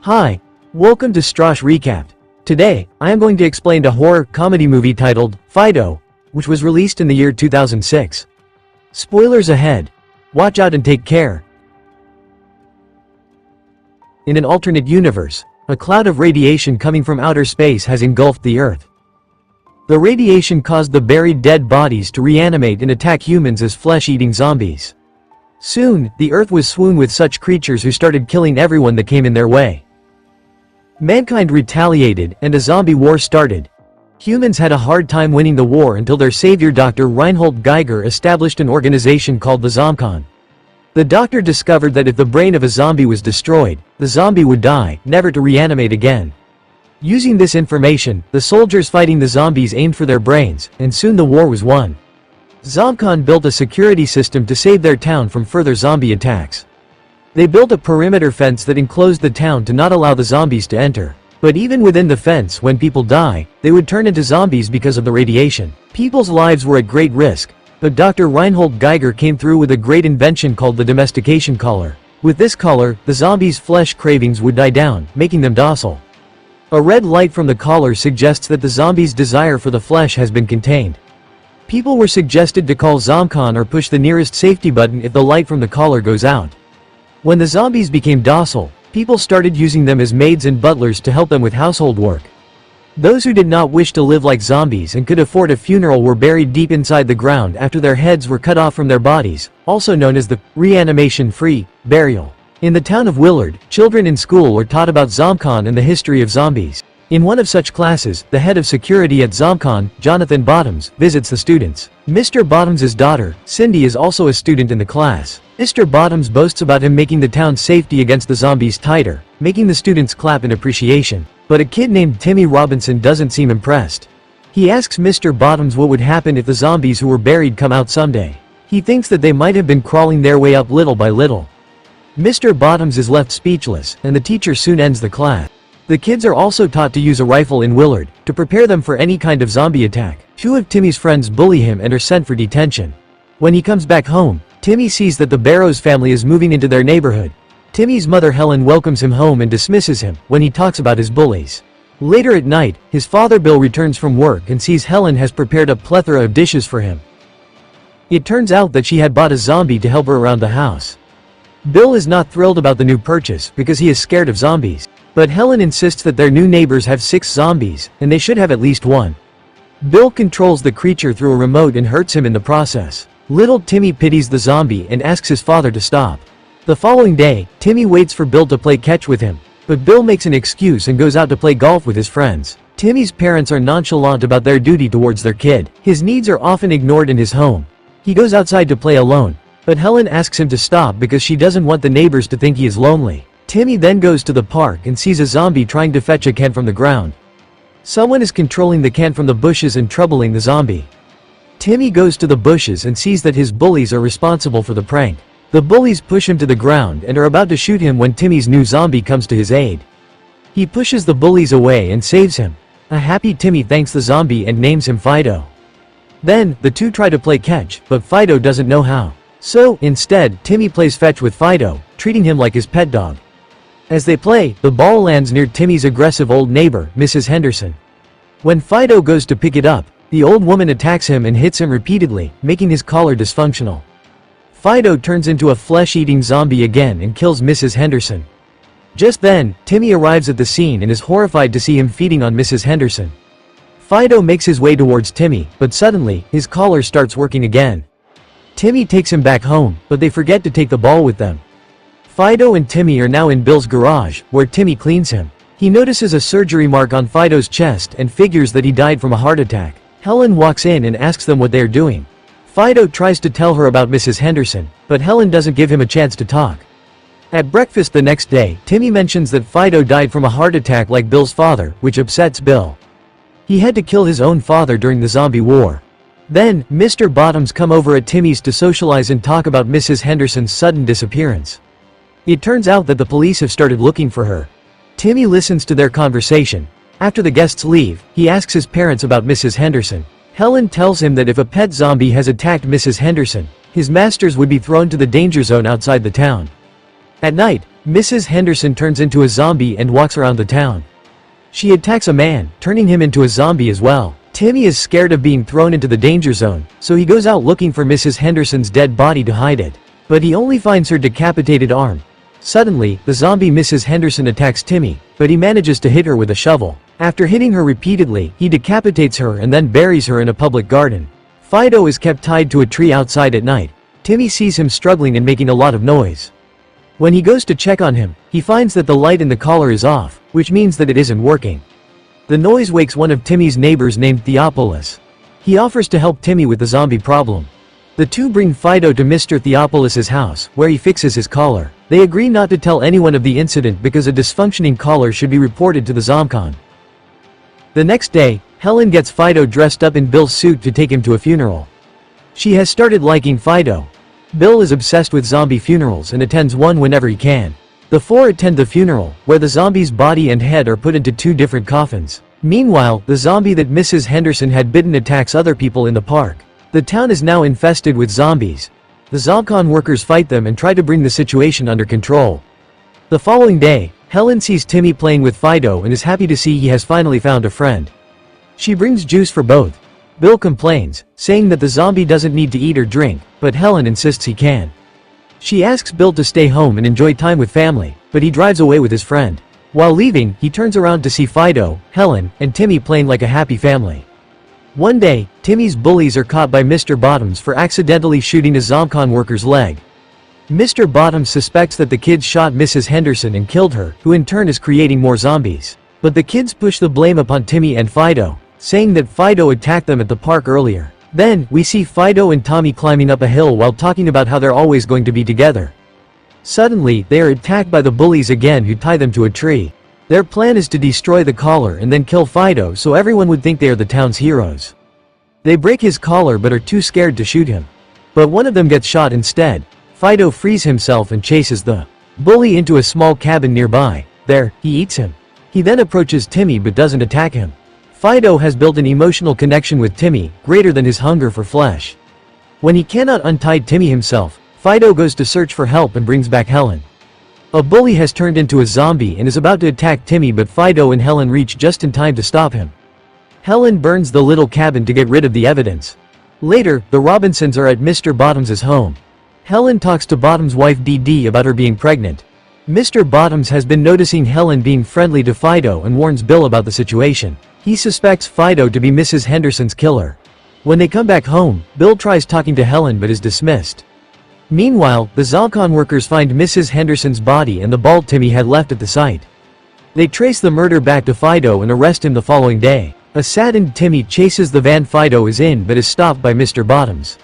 Hi, welcome to Starz Recapped. Today, I am going to explain a horror comedy movie titled Fido, which was released in the year 2006. Spoilers ahead. Watch out and take care. In an alternate universe, a cloud of radiation coming from outer space has engulfed the Earth. The radiation caused the buried dead bodies to reanimate and attack humans as flesh-eating zombies. Soon, the Earth was swooned with such creatures who started killing everyone that came in their way. Mankind retaliated, and a zombie war started. Humans had a hard time winning the war until their savior Dr. Reinhold Geiger established an organization called the Zombcon. The doctor discovered that if the brain of a zombie was destroyed, the zombie would die, never to reanimate again. Using this information, the soldiers fighting the zombies aimed for their brains, and soon the war was won. Zombcon built a security system to save their town from further zombie attacks. They built a perimeter fence that enclosed the town to not allow the zombies to enter. But even within the fence, when people die, they would turn into zombies because of the radiation. People's lives were at great risk, but Dr. Reinhold Geiger came through with a great invention called the domestication collar. With this collar, the zombies' flesh cravings would die down, making them docile. A red light from the collar suggests that the zombies' desire for the flesh has been contained. People were suggested to call Zombcon or push the nearest safety button if the light from the collar goes out. When the zombies became docile, people started using them as maids and butlers to help them with household work. Those who did not wish to live like zombies and could afford a funeral were buried deep inside the ground after their heads were cut off from their bodies, also known as the reanimation-free burial. In the town of Willard, children in school were taught about Zombcon and the history of zombies. In one of such classes, the head of security at Zombcon, Jonathan Bottoms, visits the students. Mr. Bottoms' daughter, Cindy, is also a student in the class. Mr. Bottoms boasts about him making the town's safety against the zombies tighter, making the students clap in appreciation. But a kid named Timmy Robinson doesn't seem impressed. He asks Mr. Bottoms what would happen if the zombies who were buried come out someday. He thinks that they might have been crawling their way up little by little. Mr. Bottoms is left speechless, and the teacher soon ends the class. The kids are also taught to use a rifle in Willard, to prepare them for any kind of zombie attack. Two of Timmy's friends bully him and are sent for detention. When he comes back home, Timmy sees that the Barrows family is moving into their neighborhood. Timmy's mother Helen welcomes him home and dismisses him when he talks about his bullies. Later at night, his father Bill returns from work and sees Helen has prepared a plethora of dishes for him. It turns out that she had bought a zombie to help her around the house. Bill is not thrilled about the new purchase because he is scared of zombies. But Helen insists that their new neighbors have 6 zombies, and they should have at least 1. Bill controls the creature through a remote and hurts him in the process. Little Timmy pities the zombie and asks his father to stop. The following day, Timmy waits for Bill to play catch with him, but Bill makes an excuse and goes out to play golf with his friends. Timmy's parents are nonchalant about their duty towards their kid. His needs are often ignored in his home. He goes outside to play alone, but Helen asks him to stop because she doesn't want the neighbors to think he is lonely. Timmy then goes to the park and sees a zombie trying to fetch a can from the ground. Someone is controlling the can from the bushes and troubling the zombie. Timmy goes to the bushes and sees that his bullies are responsible for the prank. The bullies push him to the ground and are about to shoot him when Timmy's new zombie comes to his aid. He pushes the bullies away and saves him. A happy Timmy thanks the zombie and names him Fido. Then, the two try to play catch, but Fido doesn't know how. So, instead, Timmy plays fetch with Fido, treating him like his pet dog. As they play, the ball lands near Timmy's aggressive old neighbor, Mrs. Henderson. When Fido goes to pick it up, the old woman attacks him and hits him repeatedly, making his collar dysfunctional. Fido turns into a flesh-eating zombie again and kills Mrs. Henderson. Just then, Timmy arrives at the scene and is horrified to see him feeding on Mrs. Henderson. Fido makes his way towards Timmy, but suddenly, his collar starts working again. Timmy takes him back home, but they forget to take the ball with them. Fido and Timmy are now in Bill's garage, where Timmy cleans him. He notices a surgery mark on Fido's chest and figures that he died from a heart attack. Helen walks in and asks them what they are doing. Fido tries to tell her about Mrs. Henderson, but Helen doesn't give him a chance to talk. At breakfast the next day, Timmy mentions that Fido died from a heart attack like Bill's father, which upsets Bill. He had to kill his own father during the zombie war. Then, Mr. Bottoms come over at Timmy's to socialize and talk about Mrs. Henderson's sudden disappearance. It turns out that the police have started looking for her. Timmy listens to their conversation. After the guests leave, he asks his parents about Mrs. Henderson. Helen tells him that if a pet zombie has attacked Mrs. Henderson, his masters would be thrown to the danger zone outside the town. At night, Mrs. Henderson turns into a zombie and walks around the town. She attacks a man, turning him into a zombie as well. Timmy is scared of being thrown into the danger zone, so he goes out looking for Mrs. Henderson's dead body to hide it. But he only finds her decapitated arm. Suddenly, the zombie Mrs. Henderson attacks Timmy, but he manages to hit her with a shovel. After hitting her repeatedly, he decapitates her and then buries her in a public garden. Fido is kept tied to a tree outside at night. Timmy sees him struggling and making a lot of noise. When he goes to check on him, he finds that the light in the collar is off, which means that it isn't working. The noise wakes one of Timmy's neighbors named Theopolis. He offers to help Timmy with the zombie problem. The two bring Fido to Mr. Theopolis's house, where he fixes his collar. They agree not to tell anyone of the incident because a dysfunctioning collar should be reported to the Zomcon. The next day, Helen gets Fido dressed up in Bill's suit to take him to a funeral. She has started liking Fido. Bill is obsessed with zombie funerals and attends one whenever he can. The four attend the funeral, where the zombie's body and head are put into two different coffins. Meanwhile, the zombie that Mrs. Henderson had bitten attacks other people in the park. The town is now infested with zombies. The Zomcon workers fight them and try to bring the situation under control. The following day, Helen sees Timmy playing with Fido and is happy to see he has finally found a friend. She brings juice for both. Bill complains, saying that the zombie doesn't need to eat or drink, but Helen insists he can. She asks Bill to stay home and enjoy time with family, but he drives away with his friend. While leaving, he turns around to see Fido, Helen, and Timmy playing like a happy family. One day, Timmy's bullies are caught by Mr. Bottoms for accidentally shooting a Zomcon worker's leg. Mr. Bottoms suspects that the kids shot Mrs. Henderson and killed her, who in turn is creating more zombies. But the kids push the blame upon Timmy and Fido, saying that Fido attacked them at the park earlier. Then, we see Fido and Tommy climbing up a hill while talking about how they're always going to be together. Suddenly, they are attacked by the bullies again who tie them to a tree. Their plan is to destroy the collar and then kill Fido so everyone would think they are the town's heroes. They break his collar but are too scared to shoot him. But one of them gets shot instead. Fido frees himself and chases the bully into a small cabin nearby. There, he eats him. He then approaches Timmy but doesn't attack him. Fido has built an emotional connection with Timmy, greater than his hunger for flesh. When he cannot untie Timmy himself, Fido goes to search for help and brings back Helen. A bully has turned into a zombie and is about to attack Timmy, but Fido and Helen reach just in time to stop him. Helen burns the little cabin to get rid of the evidence. Later, the Robinsons are at Mr. Bottoms' home. Helen talks to Bottoms' wife Dee Dee about her being pregnant. Mr. Bottoms has been noticing Helen being friendly to Fido and warns Bill about the situation. He suspects Fido to be Mrs. Henderson's killer. When they come back home, Bill tries talking to Helen but is dismissed. Meanwhile, the Zomcon workers find Mrs. Henderson's body and the bald Timmy had left at the site. They trace the murder back to Fido and arrest him the following day. A saddened Timmy chases the van Fido is in but is stopped by Mr. Bottoms.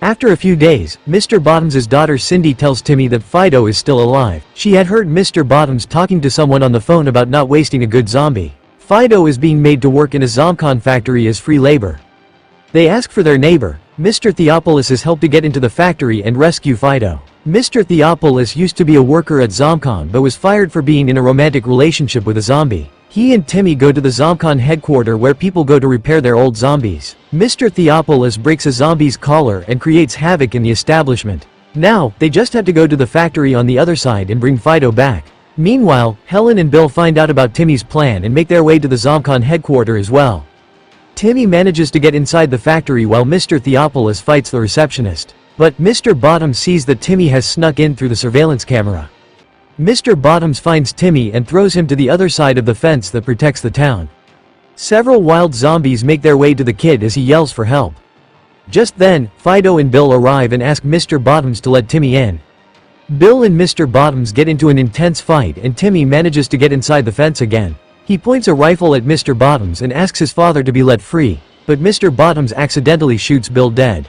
After a few days, Mr. Bottoms' daughter Cindy tells Timmy that Fido is still alive. She had heard Mr. Bottoms talking to someone on the phone about not wasting a good zombie. Fido is being made to work in a Zomcon factory as free labor. They ask for their neighbor, Mr. Theopolis' help to get into the factory and rescue Fido. Mr. Theopolis used to be a worker at Zomcon but was fired for being in a romantic relationship with a zombie. He and Timmy go to the Zomcon headquarters where people go to repair their old zombies. Mr. Theopolis breaks a zombie's collar and creates havoc in the establishment. Now, they just have to go to the factory on the other side and bring Fido back. Meanwhile, Helen and Bill find out about Timmy's plan and make their way to the Zomcon headquarters as well. Timmy manages to get inside the factory while Mr. Theopolis fights the receptionist. But Mr. Bottoms sees that Timmy has snuck in through the surveillance camera. Mr. Bottoms finds Timmy and throws him to the other side of the fence that protects the town. Several wild zombies make their way to the kid as he yells for help. Just then, Fido and Bill arrive and ask Mr. Bottoms to let Timmy in. Bill and Mr. Bottoms get into an intense fight and Timmy manages to get inside the fence again. He points a rifle at Mr. Bottoms and asks his father to be let free, but Mr. Bottoms accidentally shoots Bill dead.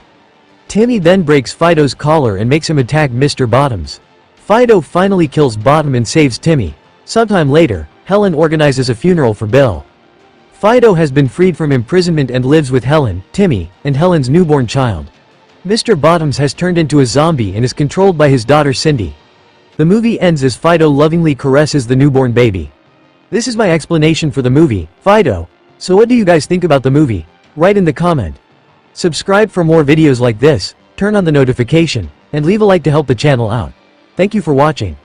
Timmy then breaks Fido's collar and makes him attack Mr. Bottoms. Fido finally kills Bottom and saves Timmy. Sometime later, Helen organizes a funeral for Bill. Fido has been freed from imprisonment and lives with Helen, Timmy, and Helen's newborn child. Mr. Bottoms has turned into a zombie and is controlled by his daughter Cindy. The movie ends as Fido lovingly caresses the newborn baby. This is my explanation for the movie, Fido. So what do you guys think about the movie? Write in the comment. Subscribe for more videos like this, turn on the notification, and leave a like to help the channel out. Thank you for watching.